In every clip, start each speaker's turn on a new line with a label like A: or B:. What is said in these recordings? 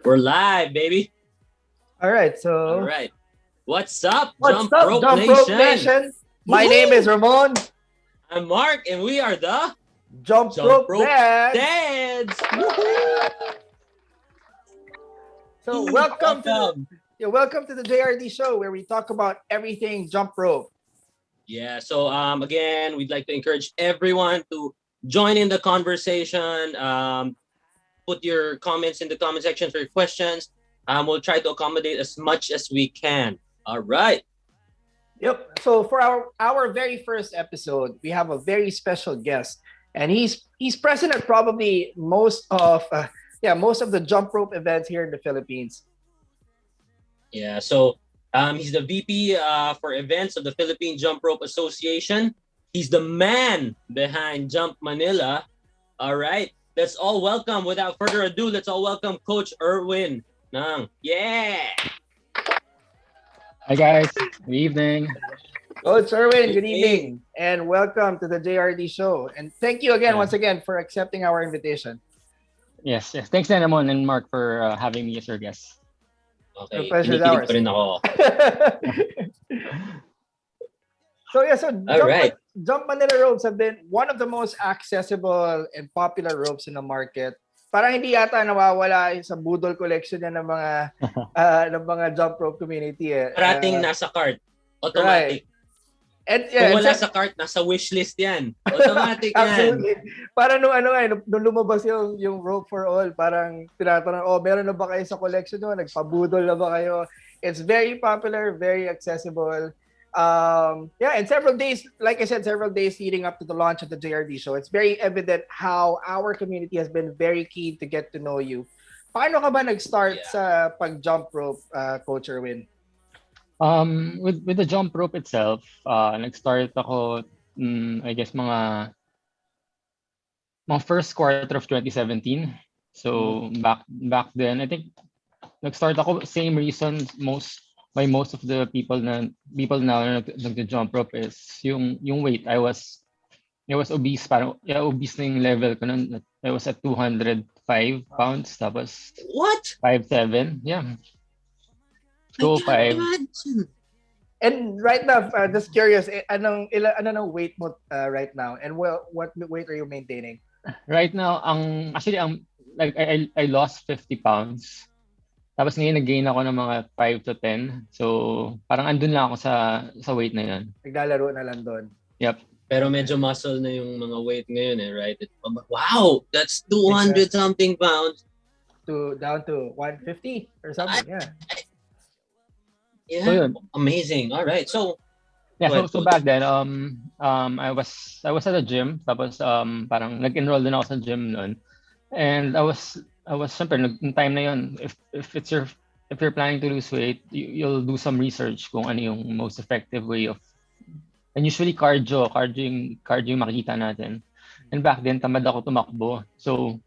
A: We're live, baby.
B: All right,
A: All
B: so
A: right. What's up,
B: what's
A: Jump
B: up,
A: Rope
B: Jump Rope
A: Nation?
B: Nation? My name is
A: Woohoo!
B: Ramon,
A: I'm Mark, and we are the
B: Jump
A: Jump
B: Rope
A: Rope
B: Dads.
A: Dads. Woohoo!
B: So welcome
A: Welcome.
B: to the JRD Show where we talk about everything jump rope.
A: Yeah. So again, we'd like to encourage everyone to join in the conversation. Put your comments in the comment section for your questions. We'll try to accommodate as much as we can. All right.
B: Yep. So for our very first episode, we have a very special guest, and he's present at probably most of the jump rope events here in the Philippines.
A: Yeah, so he's the VP for events of the Philippine Jump Rope Association. He's the man behind Jump Manila. All right, let's all welcome, without further ado, let's all welcome Coach Erwin Ng. Yeah!
C: Hi guys, good evening.
B: Coach Erwin, good
A: Hey.
B: evening, and welcome to the JRD Show. And thank you again,
C: Yeah.
B: once again, for accepting our invitation.
C: Yes. Thanks Ramon and Mark for having me as your guest.
A: Okay,
B: The pleasure is
A: kinikilig
B: ours.
A: pa rin ako.
B: So
A: All right.
B: Jump Manila ropes have been one of the most accessible and popular ropes in the market. Parang hindi yata nawawala sa budol collection yan ng mga jump rope community eh.
A: Parating nasa cart. Automatic.
B: Right. And
A: Kung wala sa cart, nasa wishlist yan. Automatic yan.
B: Absolutely. Para nung lumabas yung rope for all, parang tinatanong, meron na ba kayo sa collection nyo? Nagpabudol na ba kayo? It's very popular, very accessible. And several days, like I said, several days leading up to the launch of the JRD show, it's very evident how our community has been very keen to get to know you. Paano ka ba nag-start sa pag-jump rope, Coach Erwin?
C: With the jump rope itself, nag-start ako, I guess mga first quarter of 2017. So back then, I think nag-start ako same reason most of the people now nag-jump rope is yung weight. I was obese, parang obese na yung level ko nun. I was at 205 pounds, tapos
A: What?
C: 5'7", yeah. So 5.
B: And right now, just curious, anong weight mo right now? And what weight are you maintaining?
C: Right now, I lost 50 pounds. Tapos ngayon nag-gain ako ng mga 5 to 10. So, parang andun lang ako sa weight na yun.
B: Naglalaro na lang doon.
C: Yep.
A: Pero medyo muscle na yung mga weight ngayon right? Wow! That's 200 something pounds.
B: Down to 150 or something, yeah.
A: Yeah,
C: so yun.
A: Amazing. All right. So
C: so back then I was at a gym, tapos parang nag-enroll din ako sa gym noon. And I was syempre nung time na yon, if you're planning to lose weight, you'll do some research kung ano yung most effective way of, and usually cardio yung makikita natin. And back then tamad ako tumakbo. So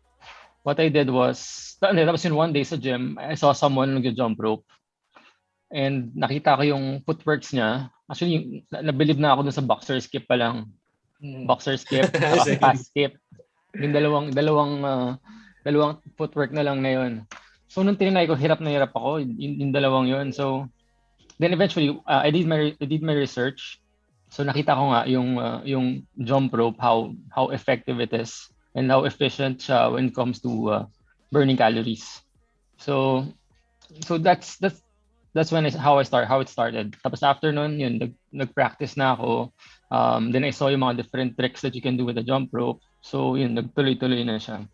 C: what I did was, tapos yun one day sa gym, I saw someone nag-jump rope. And nakita ko yung footworks niya. Actually, nabilib na ako dun sa boxer skip pa lang. Boxer skip, fast skip. Yung dalawang footwork na lang na yun. So nung tinry ko, hirap na hirap ako yung dalawang yun. So then eventually, I did my research. So nakita ko nga yung jump rope, how effective it is and how efficient siya when it comes to burning calories. So that's how it started. Tapos after nun, yun, nag-practice na ako. Then I saw yung mga different tricks that you can do with the jump rope. So yun, nagtuloy-tuloy na siya.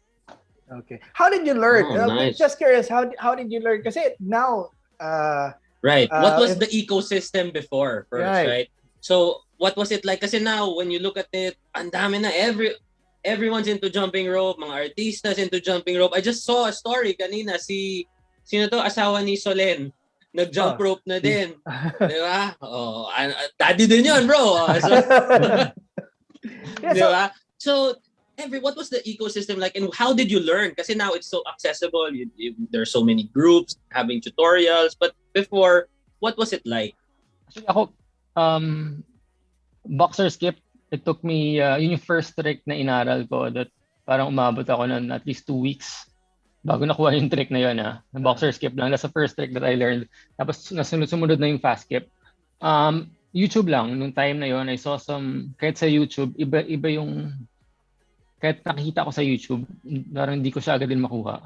B: Okay. How did you learn?
A: Nice.
B: Just curious, how did you learn? Kasi now,
A: right. What was the ecosystem before first, right? So what was it like? Kasi now, when you look at it, ang dami na, everyone's into jumping rope, mga artistas into jumping rope. I just saw a story kanina, sino to? Asawa ni Solen. Nag-jump rope na din. Di ba? Daddy din yun, bro. So, di ba? So, what was the ecosystem like and how did you learn? Kasi now it's so accessible. There are so many groups having tutorials. But before, what was it like?
C: Actually, ako, boxer skip, it took me, yun yung first trick na inaral ko that parang umabot ako ng at least 2 weeks. bago nakuha yung trick na yun, na boxer skip lang. That's the first trick that I learned. Tapos sumunod na yung fast skip. YouTube lang, nung time na yun, I saw kahit sa YouTube, iba yung, kahit nakikita ko sa YouTube, parang hindi ko siya agad din makuha.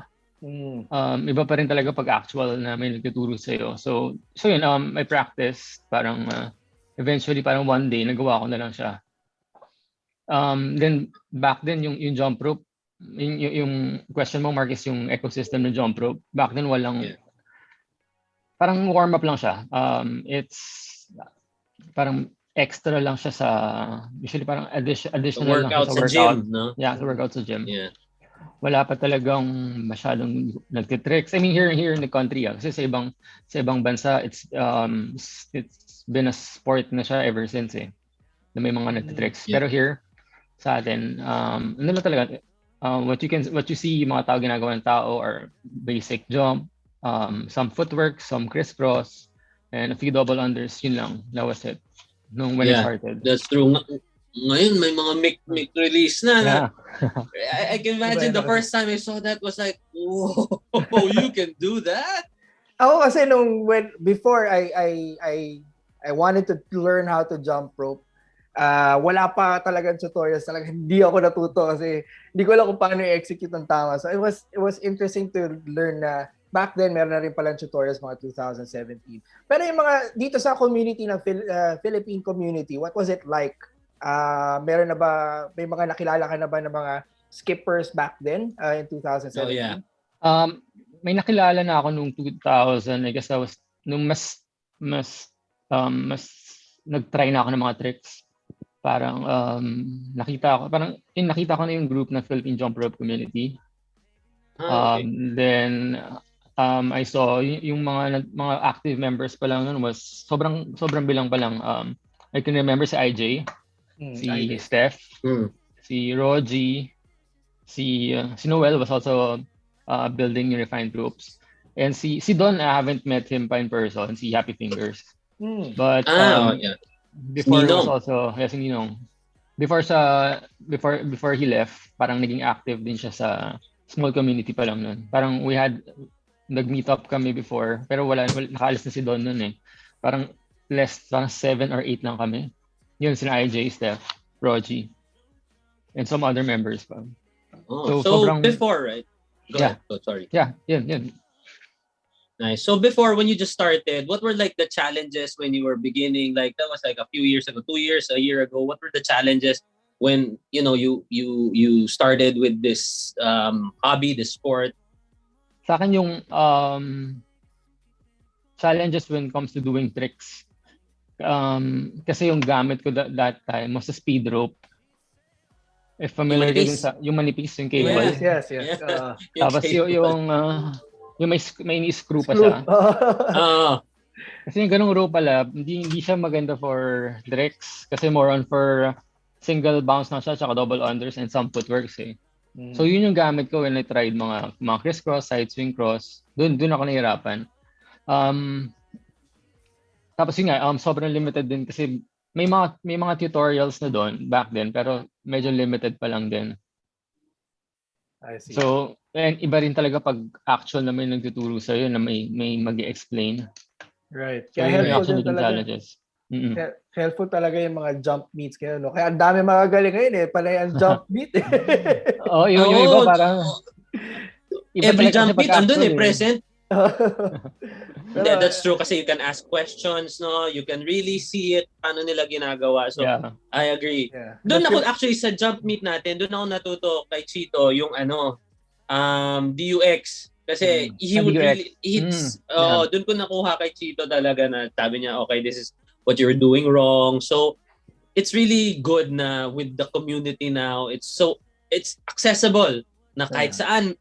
C: Iba pa rin talaga pag actual na may nagtuturo sa'yo. So yun, I practice, parang eventually, parang one day, nagawa ko na lang siya. Then back then yung jump rope, yung question mo, Mark, is yung ecosystem ng jump rope. Back then parang warm up lang siya. It's parang extra lang siya sa, usually parang additional lang siya sa workout.
A: Gym, no?
C: Yeah, sa workout sa gym.
A: Yeah.
C: Wala pa talagang masyadong nagtitricks. I mean, here in the country, kasi sa ibang bansa, it's been a sport na siya ever since na may mga nagtitricks. Pero here sa atin, ano lang talaga, what you see yung mga tao ginagawa ng tao are basic jump, some footwork, some crisscross, and a few double unders. Yun lang. That was it. When I started.
A: That's true. Ngayon, may mga mic release na. I can imagine the first time I saw that was like, whoa, you can do that?
B: Ako kasi before I wanted to learn how to jump rope, wala pa talagang tutorials. Talaga hindi ako natuto kasi hindi ko alam kung paano i-execute ng tama. So it was interesting to learn na back then meron na rin palang tutorials mga 2017. Pero yung mga dito sa community ng Philippine community, what was it like? Meron na ba, may mga nakilala ka na ba ng mga skippers back then in 2017?
A: Oh, yeah.
C: May nakilala na ako nung 2000. I guess nung mas nag-try na ako ng mga tricks. Parang nakita ko na yung group na Philippine Jump Rope Community.
A: Okay.
C: Then I saw yung mga active members pa lang nun was sobrang bilang pa lang. I can remember si IJ, si Steph, si Rogie, si Noel was also building yung refined ropes. And si Don, I haven't met him pa in person, si Happy Fingers. But before was also si Ninong. Before he left, parang naging active din siya sa small community pa lang nun. Parang nag-meet up kami before, pero nakaalis na si Don nun Parang 7 or 8 lang kami. Yun, sina IJ, Steph, Rogie, and some other members pa.
A: So sobrang, before, right? Go ahead. Oh, sorry.
C: Yeah, yun.
A: Nice. So before, when you just started, what were like the challenges when you were beginning? Like that was like a few years ago, 2 years, a year ago. What were the challenges when you started with this hobby, this sport?
C: Sa akin yung challenges when it comes to doing tricks. Kasi yung gamit ko that time was a speed rope. If familiar din sa yung manipis yung cable.
B: Yes.
C: Tapos yung may screw pa siya. Kasi yung ganung rope pala, hindi siya maganda for tricks kasi more on for single bounce na siya tsaka double unders and some footworks So yun yung gamit ko when I tried mga crisscross, side swing cross. Doon ako nahirapan. Tapos yun nga, sobrang limited din kasi may mga tutorials na doon back then pero medyo limited pa lang din.
B: I see.
C: So, and iba rin talaga pag actual na may nagtuturo sa'yo na may mag-i-explain.
B: Right.
C: So, yun yung actually yung challenges.
B: Helpful talaga yung mga jump meets kayo, no? Kaya ang dami mga galing ngayon panay ang jump meet.
C: Yung iba parang
A: every jump meet andun present. That's true kasi you can ask questions, no? You can really see it paano nila ginagawa. So I agree. Doon ako actually sa jump meet natin, doon ako natuto kay Chito yung DUX kasi he would really doon ko nakuha kay Chito talaga na sabi niya, okay, this is what you're doing wrong. So it's really good na with the community now, it's accessible na kahit saan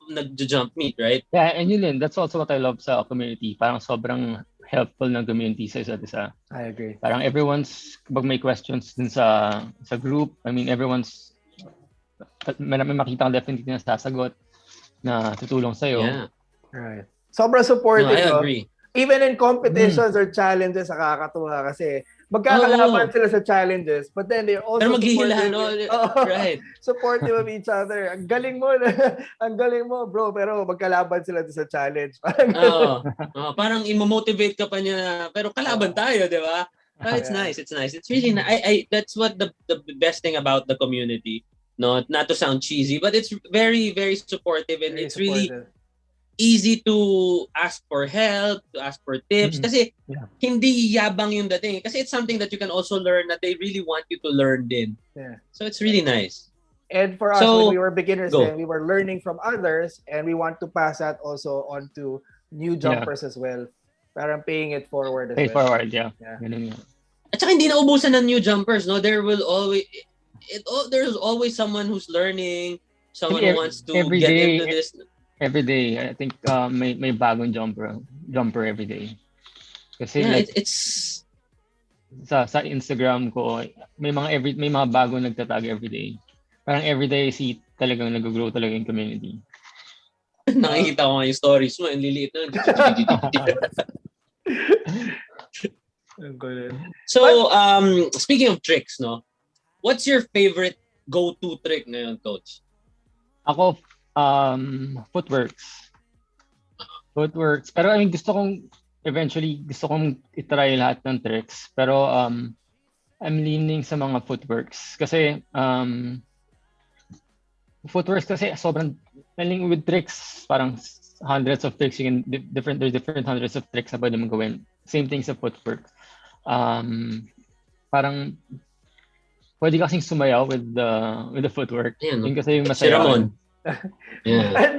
A: nag-jump meet, right?
C: Yeah, and yun that's also what I love sa community. Parang sobrang helpful ng community sa isa't isa.
B: I agree.
C: Parang pag may questions din sa group, I mean, may makita kang definitely na sasagot na tutulong sa'yo.
A: Yeah.
B: Right. Sobrang supportive.
A: No, I agree.
B: Even in competitions or challenges, nakakatuwa kasi magkakalaban sila sa challenges, but then they're also
A: pero maghihilahan, right?
B: Supportive of each other. Ang galing mo, ang galing mo, bro. Pero magkalaban sila sa challenge.
A: Parang imo-motivate ka pa niya, pero kalaban tayo, di ba? But it's nice. It's nice. It's really nice. That's what the best thing about the community. No, not to sound cheesy, but it's very, very supportive, and it's really easy to ask for help, to ask for tips. Kasi hindi yabang yung dating. Kasi it's something that you can also learn that they really want you to learn din.
B: Yeah.
A: So it's really nice.
B: And for us, when we were beginners then, we were learning from others, and we want to pass that also on to new jumpers as well. Parang paying it forward as well.
C: Pay forward, yeah.
A: At saka hindi naubusan ng new jumpers, no? There's always someone who's learning, someone who wants to get into this.
C: Every day, I think may bagong jumper every day. Kasi
A: it's
C: sa Instagram ko, may mga bagong nagtatag every day. Parang every day talagang nag-grow talaga yung community.
A: Nakikita ko nga yung stories mo, ang liliit na. So, speaking of tricks, no? What's your favorite go-to trick ngayon, coach?
C: Ako, footworks. Pero I mean, eventually gusto kong itry lahat ng tricks. Pero I'm leaning sa mga footworks. Kasi footworks kasi sobrang with tricks, parang hundreds of tricks. There's different hundreds of tricks na pwede mong gawin. Same thing sa footwork. Parang pwede kasing sumayaw with the footwork. Yun kasi yung masaya.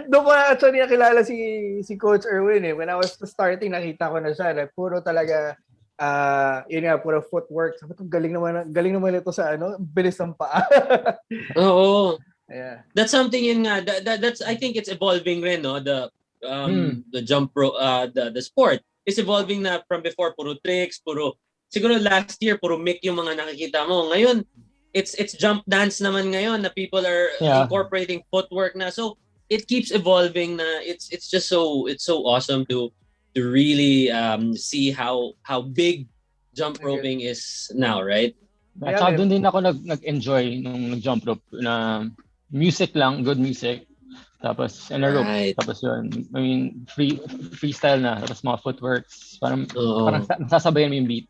B: Doon ko actually nakilala si Coach Erwin eh. When I was starting, nakita ko na siya. Puro talaga, yun nga, puro footwork. Sabi ko, galing naman ito sa bilis ng paa.
A: Oo.
B: Yeah.
A: That's something that's I think it's evolving rin, no? The jump the sport is evolving na from before puro tricks, siguro last year puro mic yung mga nakikita mo. Ngayon, it's jump dance naman ngayon na people are incorporating footwork na. So it keeps evolving na it's just so awesome to really see how big jump roping is now, right?
C: At saka doon din ako nag-enjoy nung nag-jump rope na music lang, good music. Tapos and a rope. Tapos yun. I mean freestyle na, tapos mga footworks. Parang nasasabayan mo yung beat.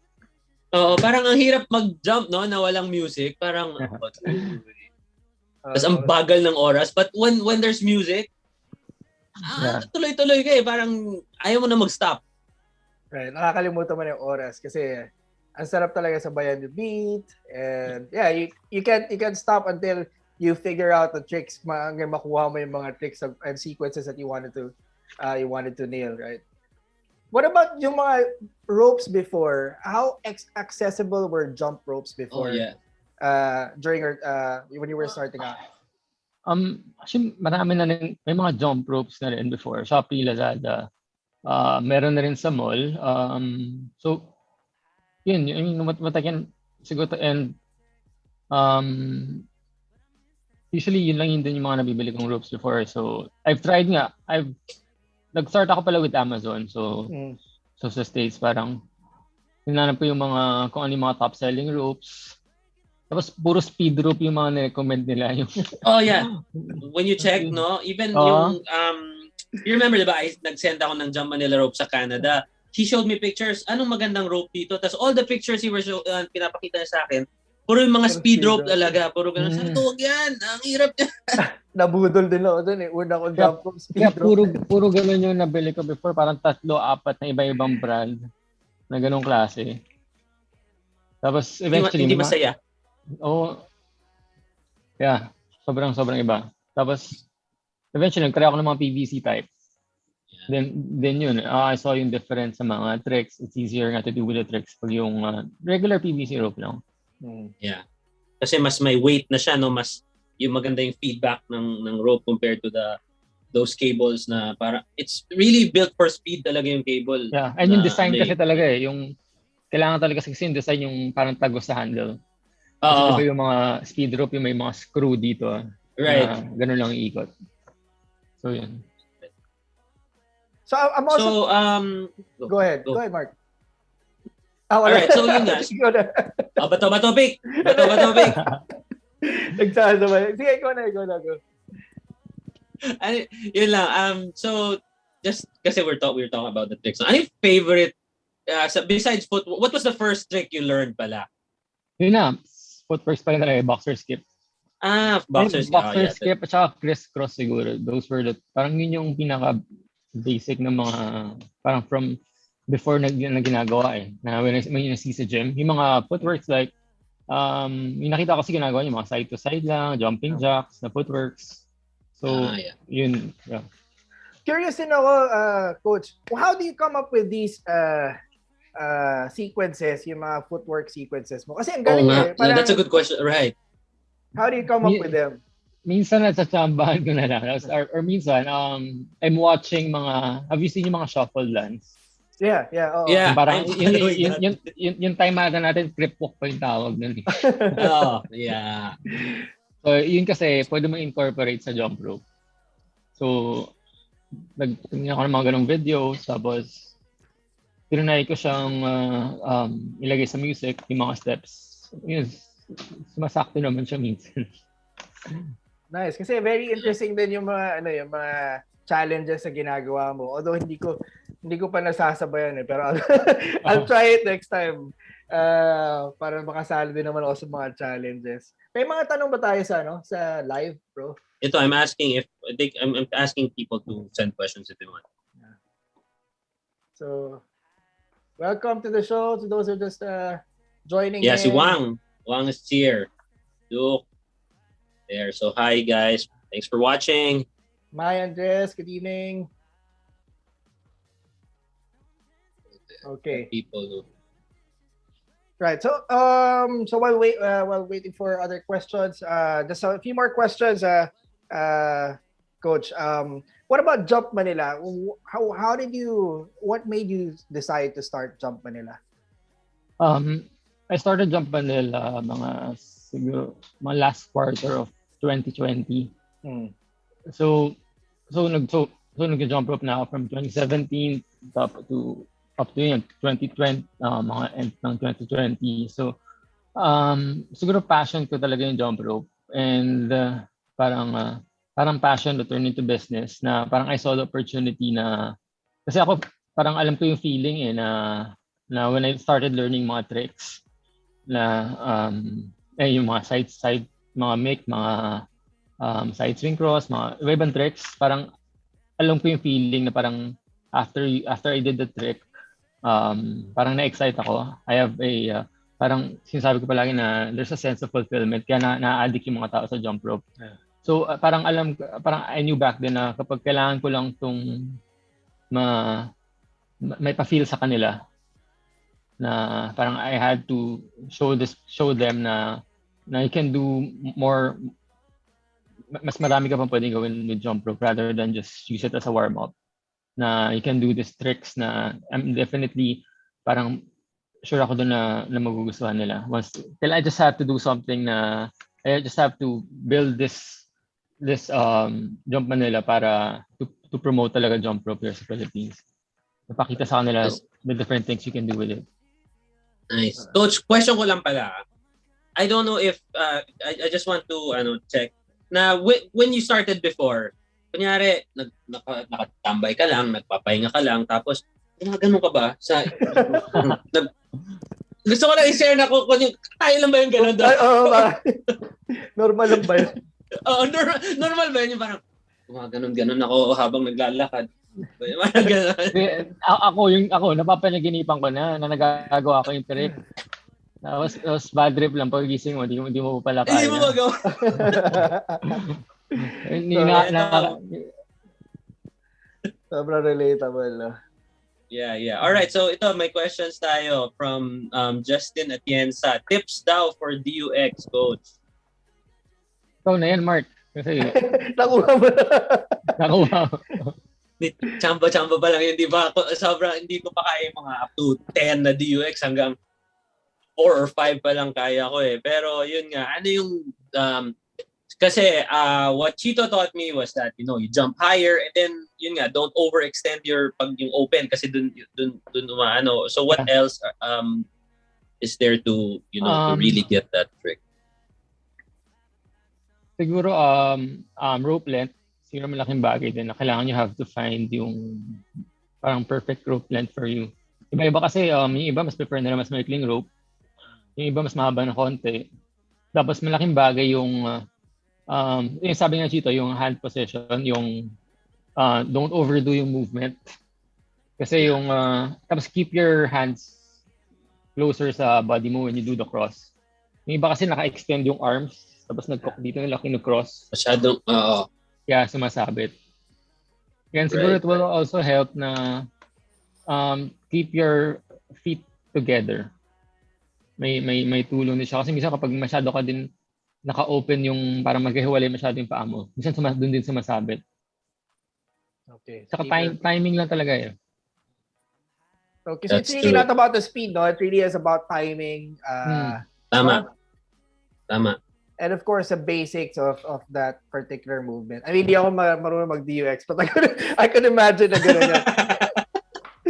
A: Oo, parang ang hirap mag-jump, no, na walang music. Parang tapos ang bagal ng oras. But when there's music, tuloy-tuloy ka eh. Parang ayaw mo na mag-stop.
B: Right. Nakakalimutan mo na yung oras kasi ang sarap talaga sabayan yung beat. And you can't stop until you figure out the tricks. Hanggang makuha mo yung mga tricks and sequences that you wanted to nail, right? What about yung mga ropes before? How accessible were jump ropes before? During when you were starting out?
C: Actually, marami na rin, may mga jump ropes na rin before. Shopee, Lazada. Meron na rin sa mall. So, yun. I mean, what I can siguro and usually yun lang din yung mga nabibili kong ropes before. So, I've tried nga. Nag-start ako pala with Amazon. So sa States, parang hinanap ko yung kung ano yung mga top-selling ropes. Tapos puro speed rope yung mga na-recommend nila.
A: Oh, yeah. When you check, no? Even yung, you remember, diba, nag-send ako ng Jump Manila rope sa Canada. He showed me pictures. Anong magandang rope dito? Tapos all the pictures pinapakita niya sa akin, puro yung mga speed rope talaga. Puro ganun. Sabi ko, wag yan. Ang hirap niya.
B: Nabudol din ako dun eh. Una ko jump rope, speed rope.
C: Puro ganun yung nabili ko before. Parang 3-4 na iba-ibang brand na ganung klase. Tapos eventually...
A: Hindi masaya.
C: Yeah. Sobrang iba. Tapos eventually nag-try ako ng mga PVC type. Then yun, I saw yung difference sa mga tricks. It's easier nga to do with the tricks pag yung regular PVC rope lang.
A: Yeah. Kasi mas may weight na siya, no? Mas yung maganda yung feedback ng rope compared to those cables na para it's really built for speed talaga yung cable.
C: Yeah, and yung design kasi talaga yung kailangan talaga kasi yung design yung parang tagos sa handle. Kasi diba yung mga speed rope yung may mga screw dito.
A: Right.
C: Ganun lang yung ikot. So yun.
B: So I'm also... Go ahead, Mark.
A: Alright, so yun nga. Bato topic.
B: Nagsasabay. Sige, ikaw na. Go.
A: Yun lang. So just kasi we're talking about the tricks. Ano yung favorite besides foot? What was the first trick you learned pala?
C: Yun na. Footworks pa rin talaga. Boxer skip.
A: Boxer
C: skip at saka crisscross siguro. Those were parang yun yung pinaka basic na mga parang from before na ginagawa na when I see sa gym. Yung mga footworks like yung nakita ko kasi ginagawa yung mga side to side lang, jumping jacks, na footworks. So yun. Yeah.
B: Curious din ako, Coach, how do you come up with these sequences, yung mga footwork sequences mo? Kasi ang galing
A: parang, that's a good question, right?
B: How do you come up with them?
C: Minsan natsatsambahan ko na lang. Or minsan, I'm watching have you seen yung mga shuffle dance?
B: Yeah.
C: Parang yung time natin, trip walk pa yung tawag nun.
A: Yeah.
C: So, yun kasi, pwede mo incorporate sa jump rope. So, nagtingin ako ng mga ganong videos, tapos, tinunay ko siyang ilagay sa music, yung mga steps. Yun, sumasakto naman siya minsan.
B: Nice. Kasi very interesting din yung mga yung mga challenges na ginagawa mo. Although hindi ko pa nasasabayan pero I'll try it next time. Para makasali din naman ako sa mga challenges. May mga tanong ba tayo sa live, bro?
A: Ito, I'm asking I'm asking people to send questions if they want.
B: So, welcome to the show to those who are just joining in.
A: Si Wang. Wang is here. Look. There. So hi guys. Thanks for watching.
B: Maya Andres, good evening. Okay.
A: People.
B: Right. So while waiting for other questions, just a few more questions, Coach. What about Jump Manila? What made you decide to start Jump Manila?
C: I started Jump Manila siguro mga last quarter of 2020. So nag-jump rope na ako from 2017 up to 2020, mga end ng 2020. So siguro passion ko talaga yung jump rope, and parang passion to turn into business, na parang I saw the opportunity na kasi ako parang alam ko yung feeling na when I started learning mga tricks na yung mga side mga make, mga side swing cross, mga iba-ibang tricks, parang alam ko yung feeling na parang after I did the trick, parang na-excite ako. I have parang sinasabi ko palagi na there's a sense of fulfillment, kaya na-addict yung mga tao sa jump rope. Yeah. So parang I knew back then na kapag kailangan ko lang tong may pa-feel sa kanila, na parang I had to show them na you can do more, mas marami ka pang pwedeng gawin with jump rope rather than just use it as a warm-up. Na you can do these tricks na I'm definitely parang sure ako doon na magugustuhan nila. I just have to do something na I just have to build this Jump Manila para to promote talaga jump rope here sa Philippines. Napakita sa kanila the different things you can do with it.
A: Nice. Coach, question ko lang pala. I don't know if I just want to check na when you started before, kunyari nakatambay ka lang, nagpapahinga ka lang, tapos ganun ka ba sa gusto ko lang i-share na kung kaya lang ba yung ganun doon?
B: Normal lang ba yun?
A: Normal ba yun? Yung parang ganun ako habang naglalakad.
C: Ako napapanaginipan ko na nagagawa ko yung trick. Tapos bad trip lang pag-gising mo, hindi mo pala kaya.
A: Hindi mo magawa.
B: Sobrang relatable, no?
A: Yeah. All right, so ito may questions tayo from Justin Atienza. Tips daw for DUX, Coach.
C: Ikaw na yan, Mark. Kasi
B: nakuha mo.
A: Chamba pa lang yun, di ba? Sobrang hindi ko pa kaya mga up to 10 na DUX, hanggang 4 or 5 pa lang kaya ko eh. Pero yun nga, ano yung Kasi what Chito taught me was that, you know, you jump higher and then, yun nga, don't overextend yung open kasi dun umaano. So what else is there to, you know, to really get that trick?
C: Siguro, rope length. Siguro malaking bagay din na kailangan you have to find yung parang perfect rope length for you. Iba-iba kasi, yung iba mas prefer nila mas maikling rope. Yung iba mas mahaba na konti. Tapos malaking bagay yung sabi nga Chito, yung hand position, yung don't overdo yung movement. Kasi yung, tapos keep your hands closer sa body mo when you do the cross. Yung iba kasi naka-extend yung arms, tapos dito nila kinu-cross.
A: Masyadong,
C: Kaya sumasabit. Yan, siguro it will also help na keep your feet together. May tulong din siya. Kasi minsan kapag masyado ka din naka-open yung parang maghihiwalay masyado yung paa mo. Minsan doon din sumasabit.
B: Okay.
C: Saka timing lang talaga eh.
B: Okay, so it's really not about the speed, no? It really is about timing.
A: Tama.
B: And of course, the basics of that particular movement. I mean, hindi ako marunong mag-DUX, but I could imagine na gano'n yan.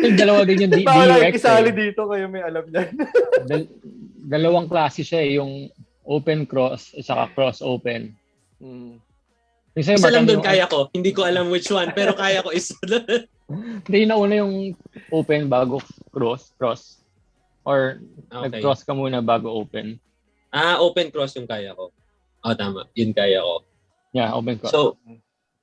C: Yung dalawa din yung DUX.
B: Parang kisali dito kayo may alam yan.
C: Dalawang klase siya eh, yung open cross at saka cross open.
A: Isa lang doon kaya ko. Hindi ko alam which one, pero kaya ko isa doon.
C: Hindi, nauna yung open bago cross. Or nag-cross ka muna bago open.
A: Open cross yung kaya ko. Tama. Yun kaya ko.
C: Yeah, open cross.
A: So,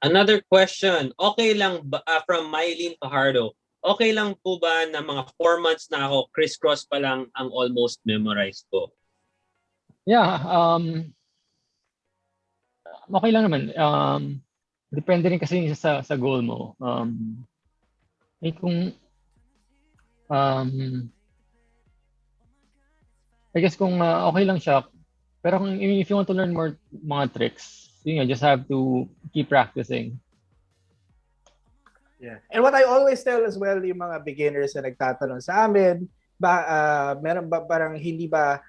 A: another question. Okay lang ba, from Mylene Fajardo, okay lang po ba na mga 4 months na ako, crisscross pa lang ang almost memorized ko?
C: Yeah, okay lang naman. Depende rin kasi sa goal mo. Kung I guess kung okay lang siya, pero if you want to learn more mga tricks, just have to keep practicing.
B: Yeah. And what I always tell as well yung mga beginners na nagtatanong sa amin, meron ba parang hindi ba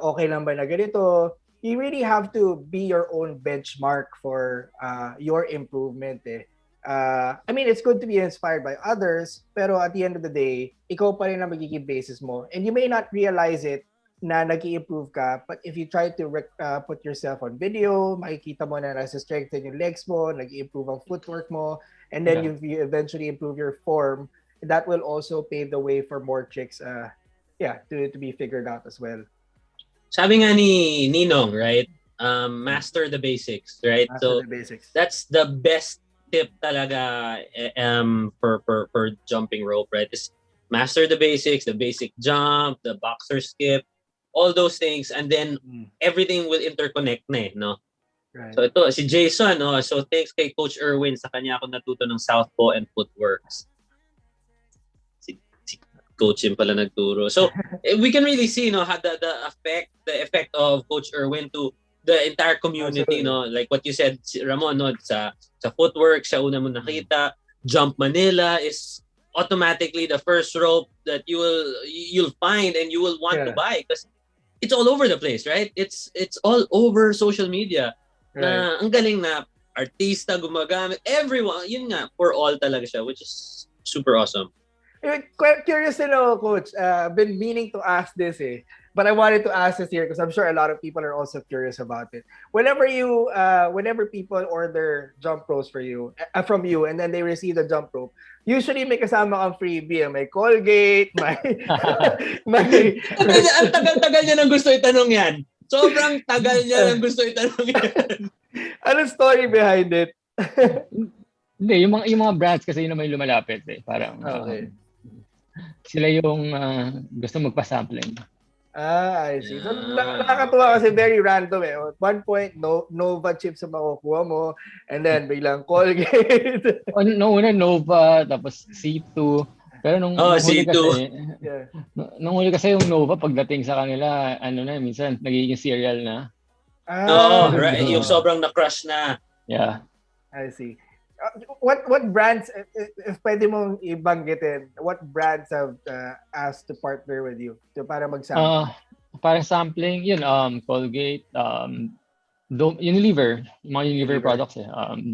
B: okay lang ba na ganito? You really have to be your own benchmark for your improvement eh. I mean, it's good to be inspired by others, pero at the end of the day, ikaw pa rin ang magiging basis mo. And you may not realize it na nag-i-improve ka, but if you try to put yourself on video, makikita mo na nasa-strengthen yung legs mo, nag-i-improve ang footwork mo, and then you eventually improve your form. That will also pave the way for more tricks to be figured out as well.
A: Sabi nga ni Ninong, right? Master the basics, right?
B: Master the basics.
A: That's the best tip talaga for jumping rope, right? Is master the basics, the basic jump, the boxer skip, all those things, and then everything will interconnect na eh, no?
B: Right.
A: So ito, si Jason, so thanks kay Coach Erwin, sa kanya ako natuto ng southpaw and footworks. Si Coach yun pala nagturo. So we can really see how the effect of Coach Erwin to the entire community.
B: Absolutely.
A: Like what you said, Ramon, sa footwork siya una mo nakita. Jump Manila is automatically the first rope that you'll find and you will want to buy because it's all over the place, right? It's all over social media.
B: Right.
A: Na ang galing na artista gumagamit, everyone, yun nga, for all talaga siya, which is super awesome.
B: Curious to know, Coach. Been meaning to ask this but I wanted to ask this here because I'm sure a lot of people are also curious about it. Whenever people order jump ropes from you, and then they receive the jump rope, usually may kasama kang freebie, may Colgate, may
A: ang tagal-tagal niya nang gusto itanong yan. Sobrang tagal niya nang gusto itanong yan.
B: Anong story behind it?
C: Hindi, yung mga brands kasi yun naman yung lumalapit eh. Parang sila yung gusto magpa-sampling.
B: I see. So, nakakatuwa kasi very random eh. At one point, Nova chips ang makukuha mo, and then biglang Colgate.
C: Una Nova, tapos C2. Pero nung huli
A: C2.
C: kasi, nung huli kasi yung Nova, pagdating sa kanila, minsan, nagiging cereal na.
A: Right. Yung sobrang na-crush na.
C: Yeah.
B: I see. What brands, if pwede mong ibanggitin, what brands have asked to partner with you para mag-sample?
C: Para sampling, yun, Colgate, Unilever, yung mga Unilever products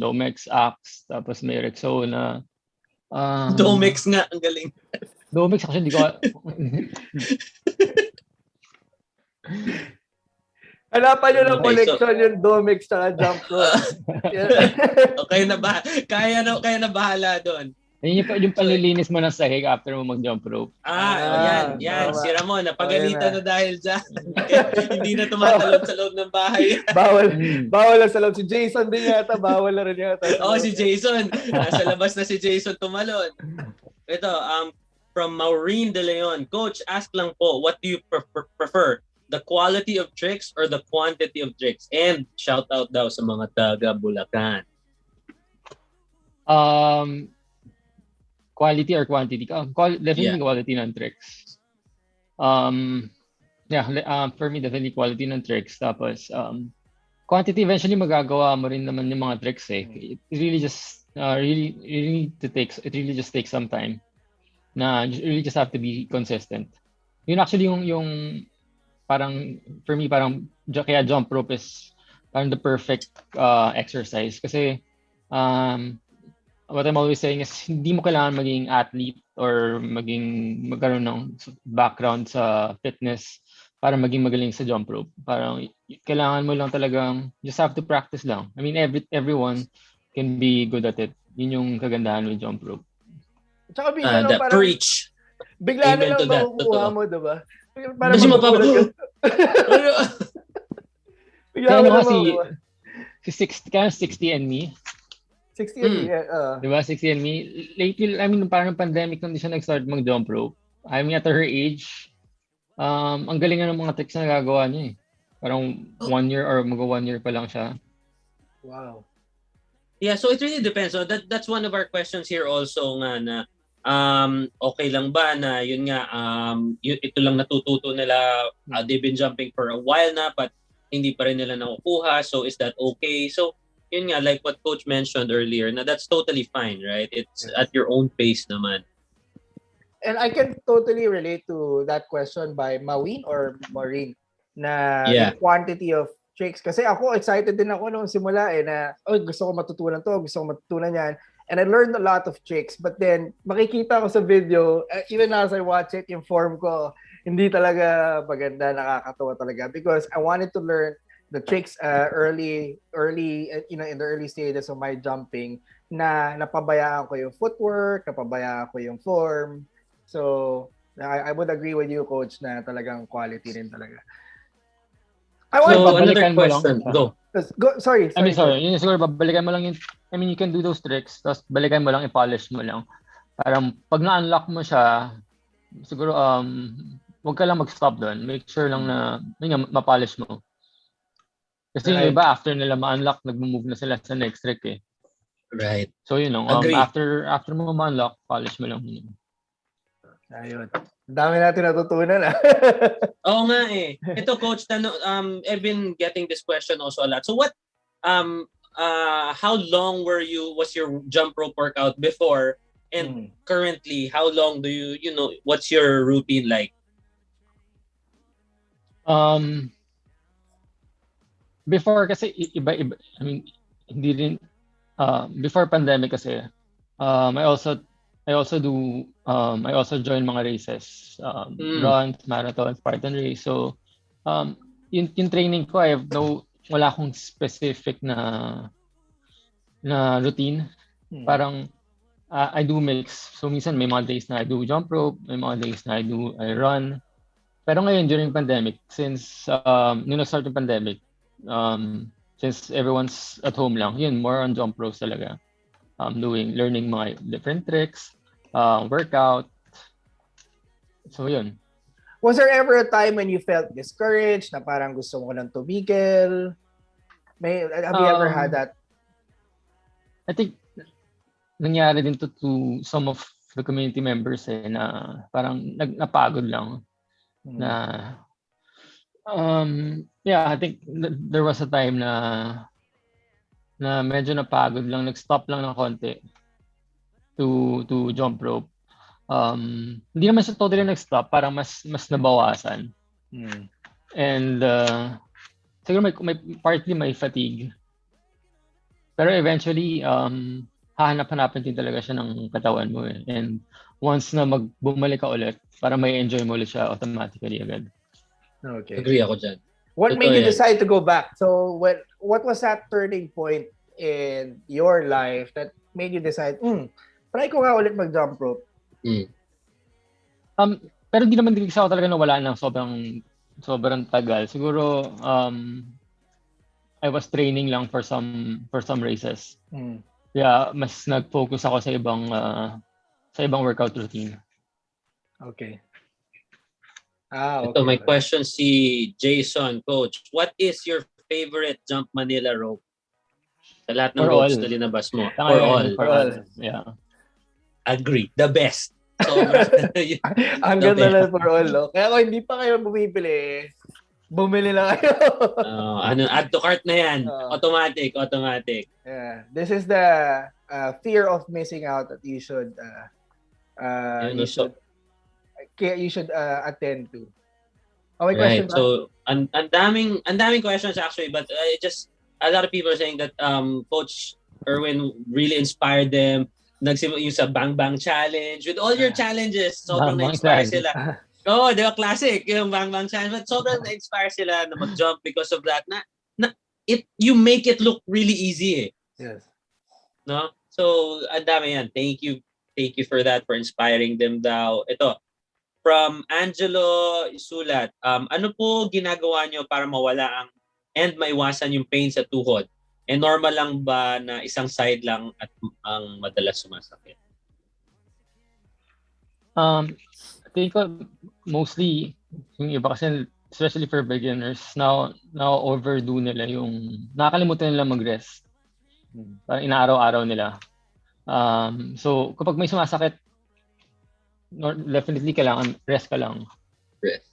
C: Domex, Axe, tapos may Rexona.
A: Domex nga, ang galing.
C: Domex actually hindi ko
B: Hanapan nyo ng collection yung Domex sa Jump Rope.
A: Okay na ba? Kaya na bahala doon.
C: Yung panlilinis mo ng sahig after mo mag-jump rope.
A: Yan. Si Ramon, napagalitan na dahil dyan. Hindi na tumatalon sa loob ng bahay.
B: Bawal na sa loob. Si Jason din yata, bawal na rin yata.
A: Si Jason. Nasa labas na si Jason tumalon. Ito, from Maureen De Leon. Coach, ask lang po, what do you prefer? The quality of tricks or the quantity of tricks? And shout out daw sa mga taga Bulacan.
C: Quality or quantity? Definitely quality ng tricks. For me, definitely quality ng tricks. Tapos, quantity, eventually magagawa mo rin naman yung mga tricks eh. It really just, it really just takes some time. You really just have to be consistent. Yun actually yung parang, for me, parang, kaya jump rope is parang the perfect exercise. Kasi, what I'm always saying is hindi mo kailangan maging athlete or magkaroon ng background sa fitness para maging magaling sa jump rope. Parang kailangan mo lang talagang just have to practice lang. I mean, everyone can be good at it. Yun yung kagandahan with jump rope.
B: Tsaka bigla
A: parang preach.
B: Bigla na lang makukuha mo, diba? Parang
A: mapapagulat ka.
B: Bigla na lang
C: si 60 and me.
B: 60 and me,
C: Diba? 60 and me. Lately, I mean, parang pandemic nung di siya nag-start mag-jump rope. I mean, at her age, ang galing ng mga tricks na nagagawa niya eh. Parang 1 year or mag-1 year pa lang siya.
B: Wow.
A: Yeah, so it really depends. So that's one of our questions here also nga na okay lang ba na yun nga ito lang natututo nila, they've been jumping for a while na but hindi pa rin nila nakukuha. So is that okay? So yun nga, like what Coach mentioned earlier, na that's totally fine, right? It's at your own pace naman.
B: And I can totally relate to that question by Mawin or Maureen na the quantity of tricks. Kasi ako, excited din ako nung simula na gusto ko matutunan to, gusto ko matutunan yan. And I learned a lot of tricks. But then, makikita ko sa video, even as I watch it, yung form ko, hindi talaga maganda, nakakatawa talaga. Because I wanted to learn the tricks early in the early stages of my jumping na napabayaan ko yung footwork, napabayaan ko yung form. So I would agree with you, Coach, na talagang quality rin talaga.
A: Another question. Go.
B: Sorry.
C: I mean, sorry. Yun siguro, babalikan mo lang I mean, you can do those tricks, tapos balikan mo lang, i-polish mo lang. Parang pag na-unlock mo siya, siguro, huwag ka lang mag-stop doon. Make sure lang na ma-polish mo. Kasi yung iba, after nila ma-unlock, nag-move na sila sa next trick eh.
A: Right.
C: So yun lang. After mo ma-unlock, polish mo lang.
B: Ayun. Dami natin natutunan
A: Oo nga eh. Ito, Coach, I've been getting this question also a lot. So what, how long was your jump rope workout before and currently, how long do what's your routine like?
C: Before kasi iba I mean hindi rin before pandemic kasi I also join mga races, runs, marathon, Spartan race. So yung training ko wala akong specific na routine. Parang I do mix. So minsan may mga days na I do jump rope, may mga days na I run. Pero ngayon during pandemic, since nung nag-start yung pandemic, since everyone's at home lang, yun, more on jump ropes talaga. Learning mga different tricks, workout. So yun.
B: Was there ever a time when you felt discouraged na parang gusto mo nang tumigil? Have you ever had that?
C: I think nangyari din to some of the community members na parang napagod lang. I think there was a time na medyo napagod lang, nag-stop lang ng konti to jump rope. Hindi naman siya totally nag-stop, parang mas nabawasan. And siguro may partly may fatigue. Pero eventually, hahanap-hanapin din talaga siya ng katawan mo eh. And once na bumalik ka ulit, para may enjoy mo ulit siya automatically agad.
B: Okay.
A: Agree ako dyan.
B: What made you decide to go back? So what was that turning point in your life that made you decide, try ko nga ulit mag-jump rope?
C: Pero di naman din ako talaga nawala ng sobrang tagal. Siguro I was training lang for some races. Kaya mas nag-focus ako sa ibang workout routine.
B: Okay.
A: Ito, may question si Jason, Coach. What is your favorite Jump Manila rope? Sa lahat ng ropes na linabas mo. For all.
C: Yeah.
A: Agree. The best. So,
B: ang ganda lang for all. No? Kaya kung hindi pa kayo bumili lang kayo.
A: Add to cart na yan. Automatic.
B: Yeah. This is the fear of missing out that you should attend to. Okay,
A: right.
B: question.
A: So, ang daming questions actually, but a lot of people are saying that Coach Erwin really inspired them. Nagsimula yung sa Bang Bang Challenge. With all your challenges, sobrang na-inspire sila. Oo, di ba? Classic. Yung Bang Bang Challenge. But sobrang na-inspire sila na mag-jump because of that. You make it look really easy eh.
B: Yes.
A: No? So, ang dami yan. Thank you for that, for inspiring them daw. Ito, from Angelo Isulat, ano po ginagawa nyo para mawala and maiwasan yung pain sa tuhod? Normal lang ba na isang side lang at ang madalas sumasakit?
C: I think mostly yung iba kasi, especially for beginners, now overdo nila yung nakakalimutan nila mag-rest. Parang inaaraw-araw nila. So kapag may sumasakit, definitely kailangan rest ka lang.
A: Rest.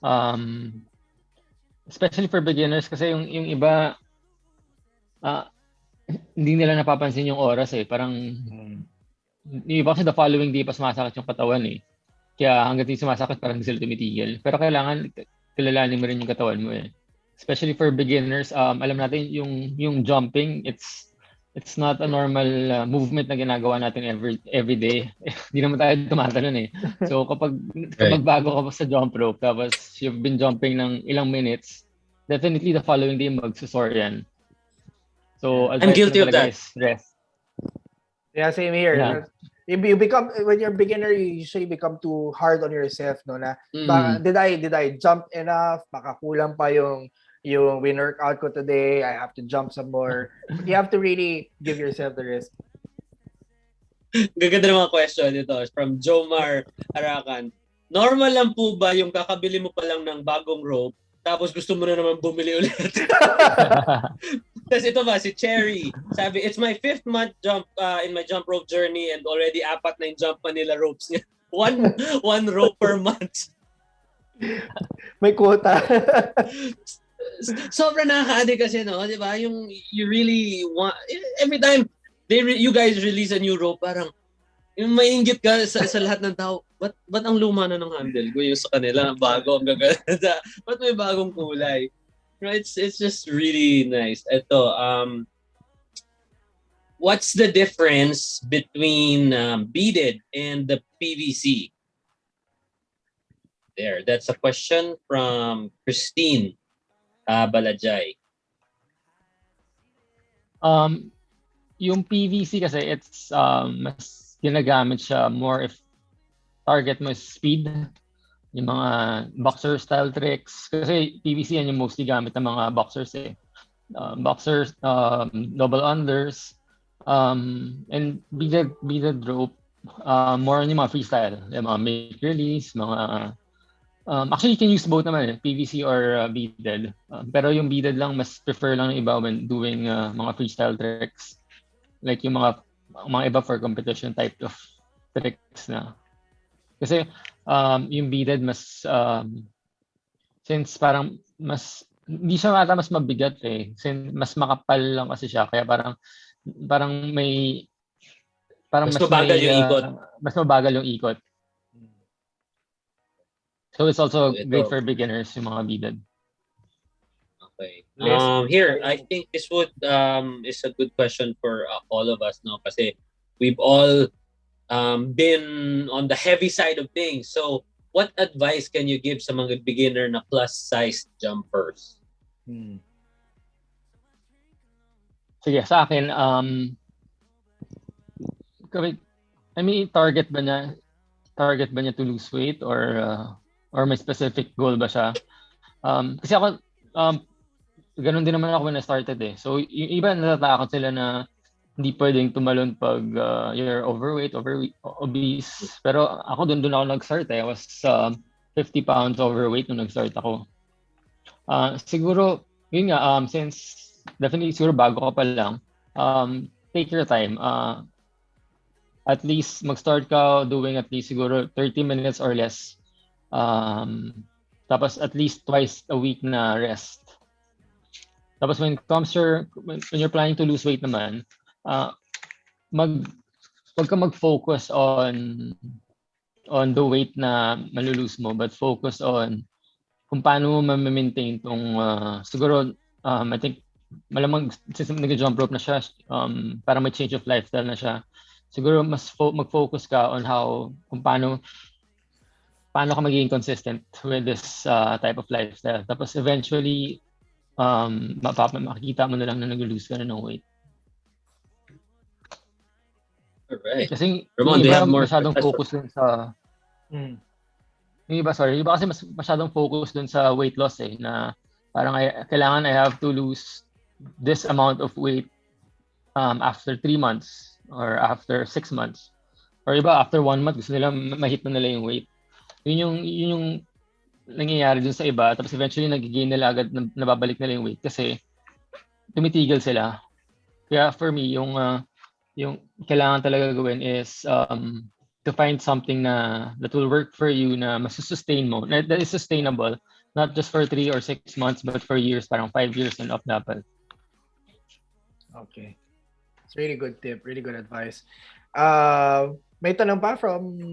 C: Especially for beginners kasi yung iba hindi nila napapansin yung oras eh. Parang yung iba kasi the following day pa sumasakit yung katawan eh. Kaya hanggang di sumasakit parang hindi sila tumitigil. Pero kailangan kilalanin mo rin yung katawan mo eh. Especially for beginners, alam natin yung jumping, it's not a normal movement na ginagawa natin every day. Hindi naman tayo tumatalon eh. So kapag bago ka pa sa jump rope tapos you've been jumping ng ilang minutes, definitely the following day magsusore yan. So
A: I'm guilty of that.
B: Rest. Yeah, same here. Yeah. You become, when you're a beginner, you usually become too hard on yourself, no? Na did I jump enough? Baka kulang pa yung win-workout ko today. I have to jump some more. But you have to really give yourself the rest.
A: Gaganda ng mga question ito from Jomar Arakan. Normal lang po ba yung kakabili mo pa lang ng bagong rope tapos gusto mo na naman bumili ulit? Tapos ito ba, si Cherry, sabi, it's my 5th month jump in my jump rope journey and already 4 na yung Jump Manila ropes niya. One rope per month.
B: May quota.
A: Sobrang nakaka-addict kasi, no? Di ba? Yung you really want, every time you guys release a new rope, parang yung mainggit ka sa lahat ng tao, ba't ang luma na ng handle ko yung sa kanila, bago, ang gaganda. Ba't may bagong kulay? It's just really nice. Ito, what's the difference between beaded and the PVC? There, that's a question from Christine Balajay.
C: Yung PVC kasi, it's mas ginagamit siya more if target mo is speed, yung mga boxer style tricks. Kasi PVC yan yung mostly gamit ng mga boxers eh. Boxers, double unders, and beaded rope, more on yung mga freestyle, yung mga make release, mga actually you can use both naman eh, PVC or beaded. Pero yung beaded lang mas prefer lang ng iba when doing mga freestyle tricks. Like yung mga iba for competition type of tricks na. Kasi yung beaded mas since parang hindi siya mas mabigat eh. Since mas makapal lang kasi siya kaya parang may mas mabagal yung ikot. Mas mabagal yung ikot. So it's also great for beginners yung mga beaded.
A: Okay. Here, I think this would is a good question for all of us, no? Kasi we've all been on the heavy side of things. So, what advice can you give sa mga beginner na plus-sized jumpers?
C: Sige, sa akin, I mean, target ba niya to lose weight or may specific goal ba siya? Kasi ako, ganun din naman ako when I started eh. So, yung iba natatakot sila na hindi pwedeng tumalon pag you're overweight, obese. Pero ako doon ako nag-start eh. I was 50 pounds overweight nung nag-start ako. Siguro, yun nga, since definitely siguro bago ka pa lang, take your time. At least mag-start ka doing at least siguro 30 minutes or less. Tapos at least twice a week na rest. Tapos when you're planning to lose weight naman, wag ka mag-focus on the weight na malulose mo, but focus on kung paano mo ma-maintain tong siguro I think malamang since nag-jump rope na siya, para may change of lifestyle na siya. Siguro mas mag-focus ka on kung paano ka magiging consistent with this type of lifestyle. Tapos eventually makikita mo na lang na nag-lose ka na ng weight.
A: Alright.
C: Kasi
A: Ramon,
C: yung
A: do you
C: iba
A: have more
C: masyadong focus dun sa yung iba kasi masyadong focus dun sa weight loss eh, na parang kailangan I have to lose this amount of weight after 3 months or after 6 months. Or iba after 1 month gusto nila ma-hit na nila yung weight. Yun yung nangyayari dun sa iba, tapos eventually nag-gain nila agad, nababalik nila yung weight kasi tumitigil sila. Kaya for me, yung kailangan talaga gawin is to find something that will work for you, na masusustain mo, that is sustainable, not just for 3 or 6 months, but for years, parang 5 years and up dapat.
B: Okay. It's really good tip, really good advice. May tanong pa from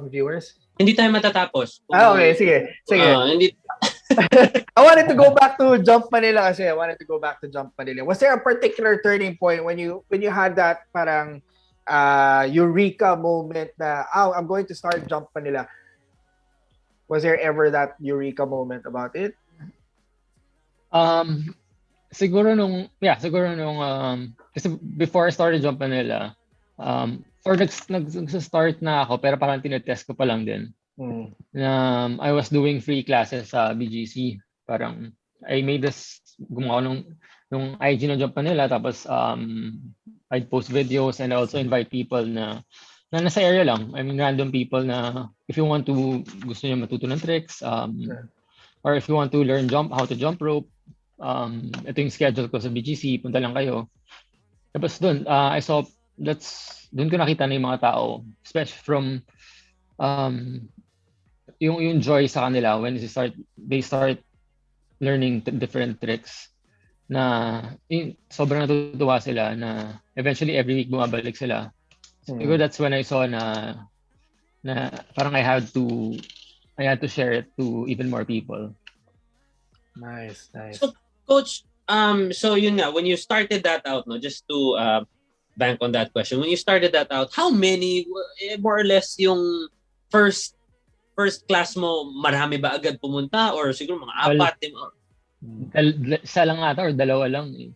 B: viewers?
A: Hindi tayo matatapos.
B: Okay, sige.
A: Hindi.
B: I wanted to go back to Jump Manila kasi Was there a particular turning point when you had that parang eureka moment na, I'm going to start Jump Manila? Was there ever that eureka moment about it?
C: Siguro nung kasi before I started Jump Manila, or nag-start na ako pero parang tinetest ko pa lang din. I was doing free classes sa BGC. Parang I made gumawa nung IG ng Jump Manila, tapos I'd post videos and I also invite people na nasa area lang. I mean, random people na if you want to, gusto niyo matuto ng tricks, or if you want to learn how to jump rope, ito yung schedule ko sa BGC, punta lang kayo. Tapos doon, doon ko nakita na yung mga tao, especially from yung joy sa kanila when they start learning different tricks, na sobrang natutuwa sila na eventually every week bumabalik sila. Siguro that's when I saw na parang I had to share it to even more people.
B: Nice.
A: So Coach, so yun nga, when you started that out, no, just to bank on that question, when you started that out, how many, more or less, yung first class mo, marami ba agad pumunta or siguro mga 4?
C: Isa lang ata or dalawa lang eh.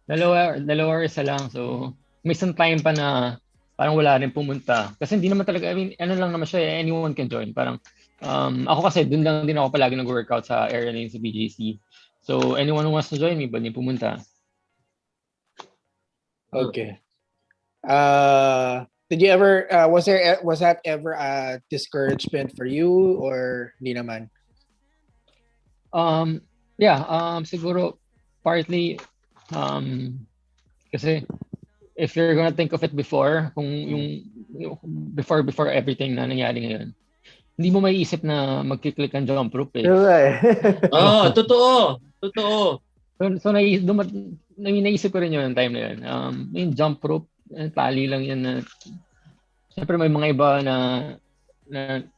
C: Dalawa or isa lang. So may some time pa na parang wala rin pumunta. Kasi hindi naman talaga, I mean, ano lang naman siya, anyone can join. Parang ako kasi dun lang din ako palagi nag-workout sa area na yun sa BGC. So anyone who wants to join me, pwede pumunta.
B: Okay. Did you ever was that ever a discouragement for you or hindi naman?
C: Siguro partly kasi if you're gonna think of it before, kung yung before everything na nangyari ngayon, hindi mo maiisip na magki-click ang jump rope eh.
A: Totoo.
C: So naisip ko rin yun yung time na yun. Yung jump rope, tali lang yan na siyempre may mga iba na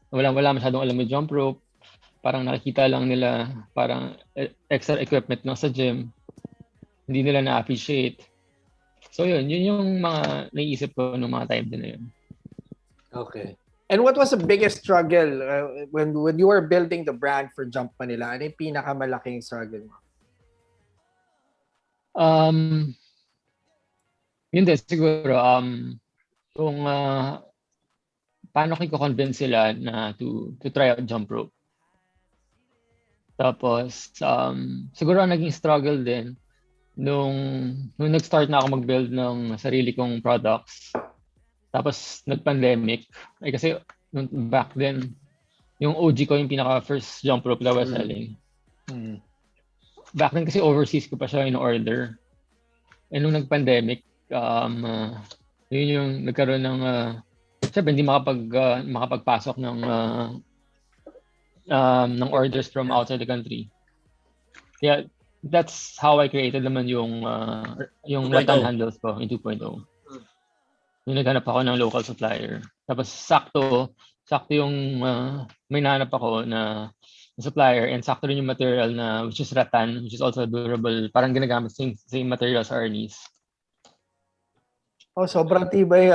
C: wala masyadong alam yung jump rope. parang nakikita lang nila parang extra equipment na sa gym. Hindi nila na-appreciate. So yun yung mga naiisip ko nung mga time din na yun.
B: Okay. And what was the biggest struggle when you were building the brand for Jump Manila? Ano yung pinakamalaking struggle mo?
C: Yun din siguro kung paano ko convince sila na to try out jump rope. Tapos siguro ang naging struggle din nung nag-start na ako mag-build ng sarili kong products. Tapos nag-pandemic. Kasi back then, yung OG ko yung pinaka-first jump rope that I was selling. Back then kasi overseas ko pa siya in-order. And nung nag-pandemic, yun yung nagkaroon ng siyempre hindi makapagpasok ng orders from outside the country. Kaya that's how I created naman yung rattan handles ko in 2.0. Yung naghanap ako ng local supplier. Tapos sakto yung may nahanap ako na supplier and sakto rin yung material na which is rattan, which is also durable. Parang ginagamit same material sa Arnis.
B: Oh, sobrang tibay.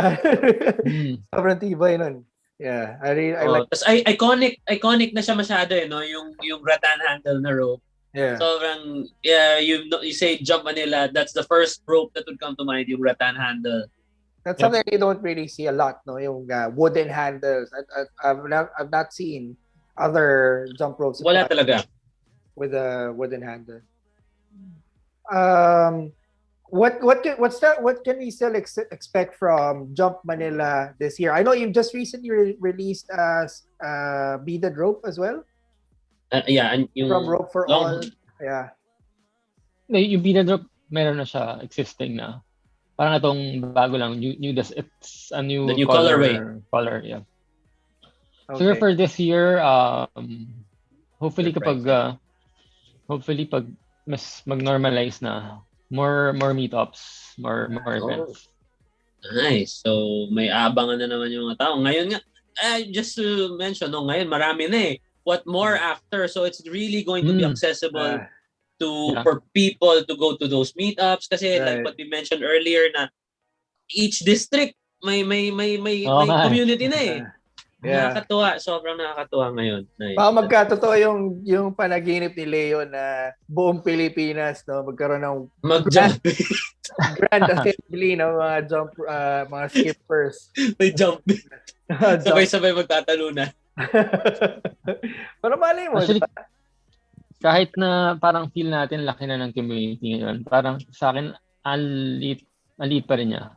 B: Sobrang tibay nun. Yeah, I like.
A: Tapos iconic na siya masyado no, yung rattan handle na rope.
B: Yeah.
A: Sobrang you say Jump Manila, that's the first rope that would come to mind, yung rattan handle.
B: That's something you don't really see a lot, no? Yung wooden handles. I've not seen other jump ropes.
A: Wala talaga.
B: With a wooden handle. What can we still expect from Jump Manila this year? I know you've just recently released beaded rope as well.
A: And yung
B: from Rope for All. Yeah.
C: Yung beaded rope, meron na siya existing na. Parang itong bago lang, it's a new
A: colorway.
C: Color, yeah.
B: Okay.
C: So for this year, hopefully pag mas mag-normalize na, more meetups, more events.
A: Nice. So may abangan na naman yung mga tao. Ngayon nga, just to mention, ngayon marami na eh. What more after? So it's really going to be accessible for people to go to those meetups kasi like what we mentioned earlier na each district may community na eh. Nakakatuwa, sobrang nakakatuwa ngayon. Nice.
B: Baka magkatotoo yung panaginip ni Leo na buong Pilipinas no magkaroon ng grand assembly ng mga skippers.
A: May jump. Sabay-sabay magtatalunan.
B: Pero malay mo.
C: Actually, kahit na parang feel natin laki na ng community ngayon, parang sa akin, ang liit pa rin niya.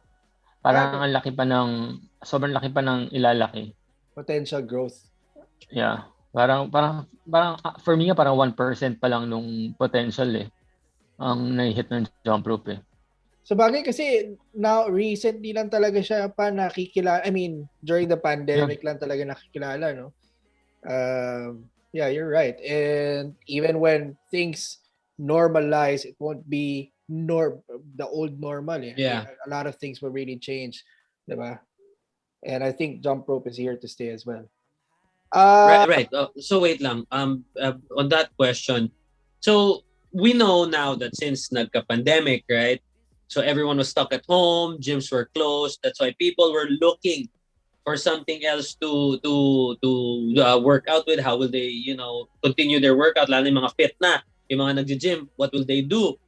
C: Parang sobrang laki pa ng ilalaki.
B: Potential growth.
C: Yeah. Parang for me, parang 1% pa lang nung potential ang nai-hit ng jump rope .
B: So bagay kasi now recently lang talaga siya pa nakikilala. I mean, during the pandemic lang talaga nakikilala, no? Yeah, you're right. And even when things normalize, it won't be the old normal.
A: Yeah.
B: A lot of things will really change, diba? And I think jump rope is here to stay as well.
A: Right. So wait lang. On that question, so we know now that since nagka-pandemic, right? So everyone was stuck at home, gyms were closed. That's why people were looking for something else to work out with. How will they, continue their workout? Lalo yung mga fit na, yung mga nagji-gym, what will they do?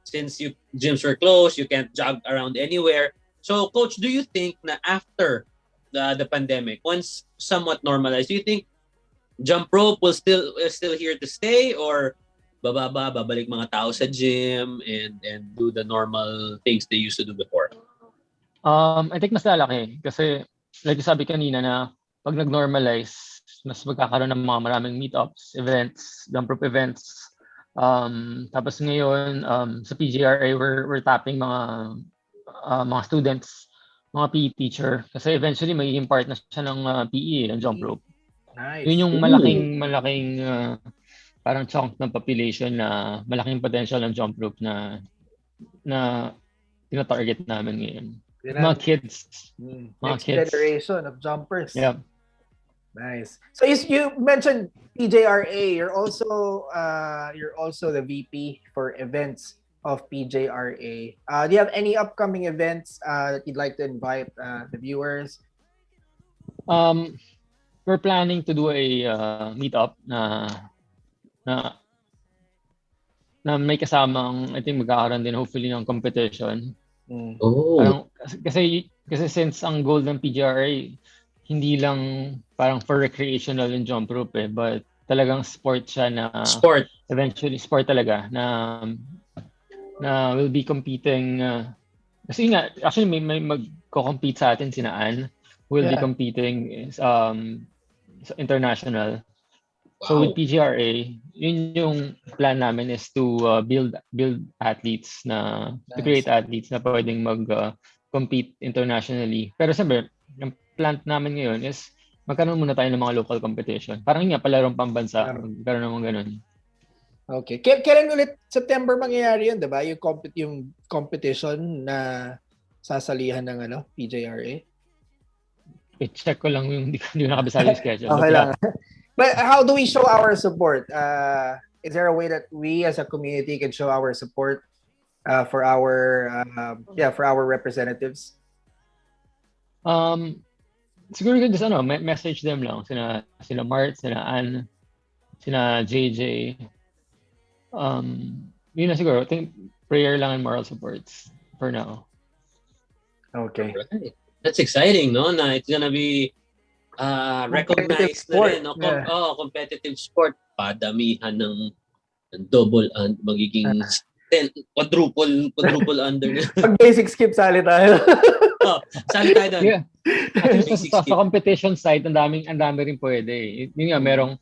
A: Since gyms were closed, you can't jog around anywhere. So, Coach, do you think na after the pandemic, once somewhat normalized, do you think jump rope will still here to stay, or babalik mga tao sa gym and do the normal things they used to do before?
C: I think mas lalaki kasi like sabi kanina na pag nag-normalize, mas magkakaroon ng mga maraming meetups, events, jump rope events. Tapos ngayon sa PGRA we're tapping mga students, mga PE teacher kasi eventually magiging part na siya ng PE ng jump rope.
B: Nice.
C: Yun yung malaking parang chunk ng population na malaking potential ng jump rope na tina-target namin ngayon. Mga kids.
B: Next generation of jumpers.
C: Yeah.
B: Nice. So you mentioned PJRA. You're also the VP for events of PJRA. Do you have any upcoming events that you'd like to invite the viewers?
C: We're planning to do a meetup na na may kasamang, I think magkakaroon din hopefully ng competition.
A: Oh.
C: Parang, kasi since ang goal ng PGRA, hindi lang parang for recreational yung jump rope but talagang sport siya na eventually sport talaga na will be competing kasi nga actually may magko-compete sa atin sina Ann will be competing international. Wow. So with PGRA, yun yung plan namin is to build athletes to create athletes na pwedeng mag-compete internationally. Pero siyempre, yung plan namin ngayon is magkaroon muna tayo ng mga local competition. Parang nga palarong pambansa, magkaroon naman ganun.
B: Okay. Kailan ulit September mangyayari yun, diba? Yung competition na sasalihan ng PJRA?
C: I-check ko lang yung hindi ko nakabisado yung schedule.
B: Okay lang. But how do we show our support? Is there a way that we as a community can show our support for our representatives?
C: Siguro just message them lang sina Mart, sina Ann, sina JJ. Yun na siguro. I think prayer lang and moral supports for now.
B: Okay.
A: Right. That's exciting, no? Na it's gonna be recognized na rin, no? Competitive sport. Padamihan ng double and magiging 10, quadruple under.
B: Pag basic skip, sali tayo.
A: Sali tayo doon.
C: Yeah. Sa competition side, ang dami rin pwede. Yun nga, merong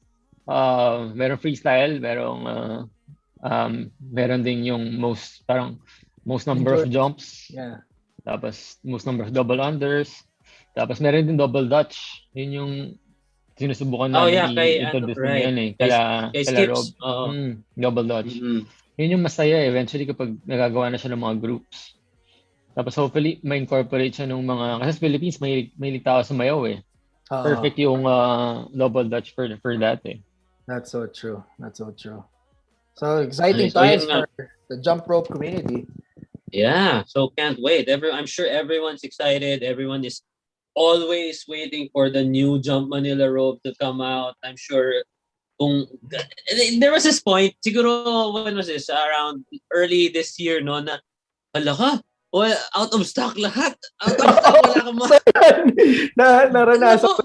C: freestyle, meron din yung most number of jumps.
B: Yeah.
C: Tapos most number of double unders. Tapos meron din double dutch. Yun yung sinusubukan namin i-introduce ngayon Kala Rob. Double dutch. Yun yung masaya eventually kapag nagagawa na siya ng mga groups. Tapos hopefully ma-incorporate siya ng mga, kasi sa Philippines may tao sumayaw Perfect yung double dutch for that
B: That's so true. So exciting times for the jump rope community.
A: Yeah, so can't wait. I'm sure everyone's excited. Everyone is always waiting for the new Jump Manila rope to come out. I'm sure there was this point, siguro, when was this? Around early this year, no? Na, hala ka, out of stock lahat. Out of stock, wala ka
B: naranasan.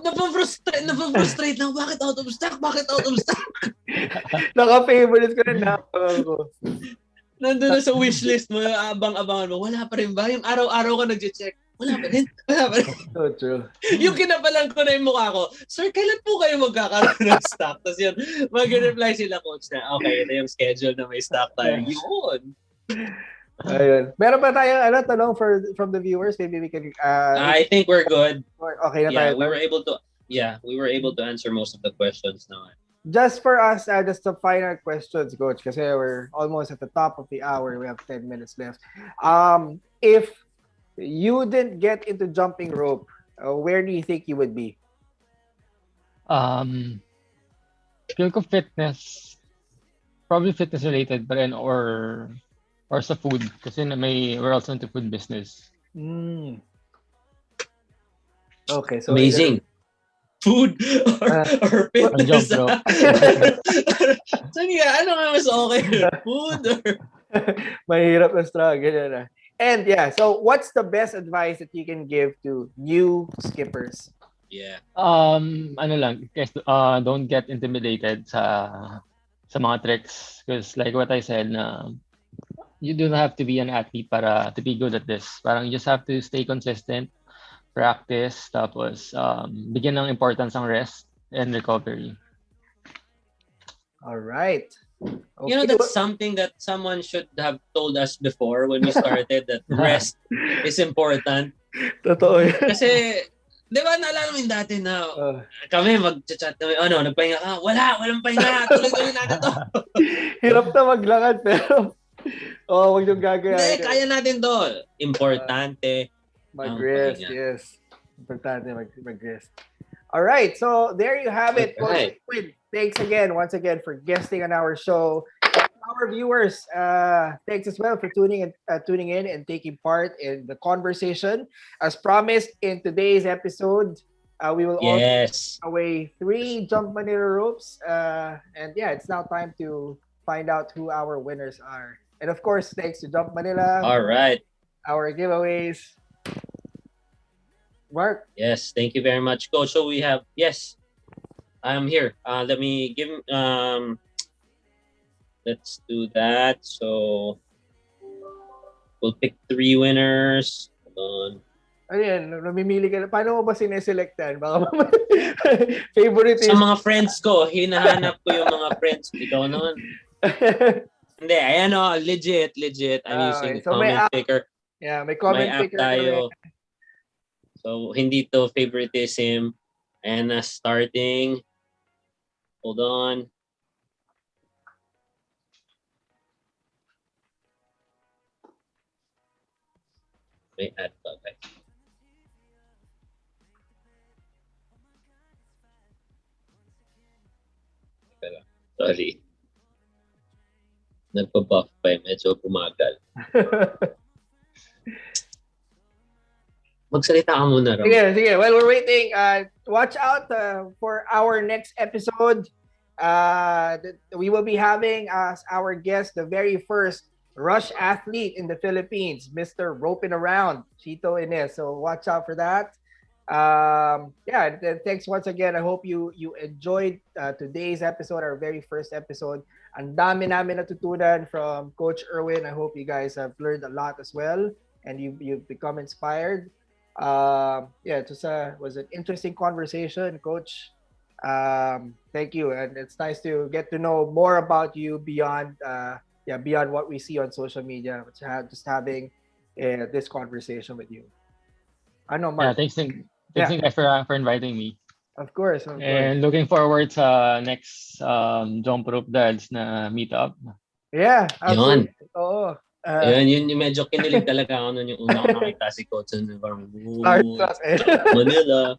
A: Napafrustrate lang. Bakit out of stock?
B: Naka-favorite ko rin ko.
A: Nandun na sa wishlist mo, abang-abangan mo, wala pa rin ba? Yung araw-araw ka nag-check, wala pa rin.
B: So true.
A: Yung kinapalan ko na yung mukha ko, sir, kailan po kayo magkakaroon ng stock? Tapos yun, mag-reply sila coach na, okay, ito yung schedule na may stock tayo. Yun.
B: Ayun. Meron pa tayong tanong from the viewers? Maybe we can...
A: I think we're good.
B: Okay na tayo.
A: We were able to answer most of the questions now.
B: Just for us, just some final questions, Coach, kasi we're almost at the top of the hour. We have 10 minutes left. If you didn't get into jumping rope, where do you think you would be?
C: Feel ko fitness. Probably fitness related, but then or sa food. Kasi we're also into food business.
B: Okay, so
A: amazing. Food or fitness.
C: So
A: ano nga mas okay? Food or...
B: Mahirap na struggle yan. And so what's the best advice that you can give to new skippers?
A: Yeah.
C: Guys, don't get intimidated sa mga tricks, because like what I said, you don't have to be an athlete to be good at this. Parang you just have to stay consistent, practice, tapos bigyan ng importance ang rest and recovery.
B: All right.
A: Okay. That's something that someone should have told us before when we started, that rest is important.
B: Totoo.
A: Kasi, di ba, naalala mo yung dati na kami mag-chat kami, nagpahinga ka? Walang pahinga. Tuloy-tuloy natin to.
B: Hirap na maglakad, pero wag yung gagawin.
A: Hindi, kaya natin to. Importante.
B: Mag-rest, yes. Importante mag-rest. All right, so there you have it.
A: Right.
B: Coach, thanks once again for guesting on our show. Our viewers, thanks as well for tuning in and taking part in the conversation. As promised in today's episode, we will also give away 3 Jump Manila ropes. And yeah, it's now time to find out who our winners are. And of course, thanks to Jump Manila.
A: All right.
B: Our giveaways. Mark.
A: Yes, thank you very much, Coach. So we have I'm here. Let me give let's do that. So we'll pick 3 winners. Hold on.
B: Ayan, namimili ka na. Paano mo ba sineselectan? Baka favorite
A: sa mga friends ko, hinahanap ko yung mga friends. Ikaw naman. Hindi, ayan o, legit. I'm using comment picker.
B: Yeah, may comment picker
A: tayo. So, hindi to favoritism. And starting. Hold on. May add pa. Okay. Sorry. Nagpa-buff pa eh. Medyo bumagal. Magsalita ka muna, Ram.
B: Sige. While we're waiting, watch out for our next episode. We will be having as our guest the very first rush athlete in the Philippines, Mr. Roping Around, Chito Ines. So watch out for that. Thanks once again. I hope you enjoyed today's episode, our very first episode. Ang dami namin natutunan from Coach Erwin. I hope you guys have learned a lot as well, and you've become inspired. It was an interesting conversation, Coach. Thank you, and it's nice to get to know more about you beyond what we see on social media. Just having this conversation with you. I know, Mark.
C: Yeah, thanks guys for inviting me.
B: Of course.
C: And looking forward to next Jump Rope Dads na meetup.
B: Yeah, absolutely. Oo.
A: Yun yung medyo kinilig talaga ako nun yung una ko nakita si Coach parang Manila.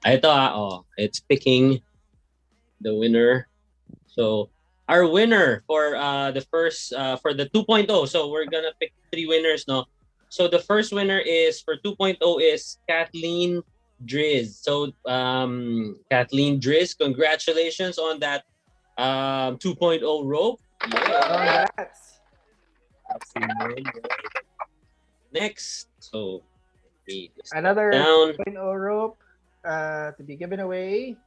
A: Ito it's picking the winner. So our winner for the first for the 2.0. So we're gonna pick 3 winners, no? So the first winner is for 2.0 is Kathleen Driz. So Kathleen Driz, congratulations on that 2.0 rope.
B: Yeah.
A: Next, so
B: another 2.0 rope to be given away.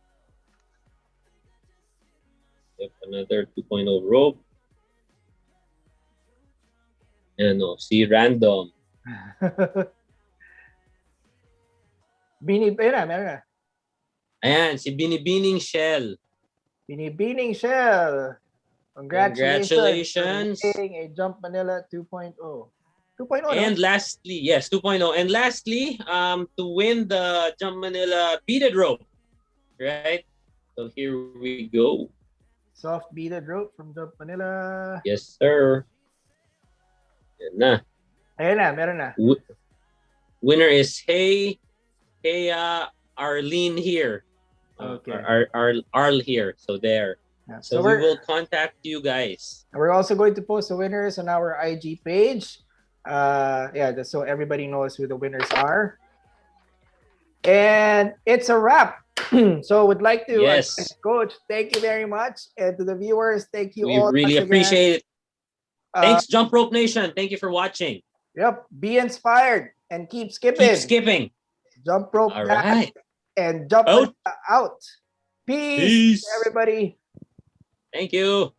A: Yep, another 2.0 rope. See random.
B: Meron na.
A: Ayan, si Binibining Shell.
B: Binibining Shell. Congratulations. For getting a Jump Manila 2.0. 2.0.
A: And lastly, 2.0. And lastly, to win the Jump Manila beaded rope. Right? So here we go.
B: Soft beaded rope from Jump Manila.
A: Yes, sir.
B: Ayan na, meron na.
A: Winner is Arlene here.
B: Okay.
A: Arl here. So there. Yeah. So we will contact you guys.
B: We're also going to post the winners on our IG page. So everybody knows who the winners are. And it's a wrap. So would like to Coach, thank you very much. And to the viewers, thank you all.
A: We really appreciate it. Thanks, Jump Rope Nation. Thank you for watching.
B: Yep. Be inspired and keep skipping.
A: Keep skipping.
B: Jump Rope.
A: All right.
B: And Jump out. Peace, everybody.
A: Thank you.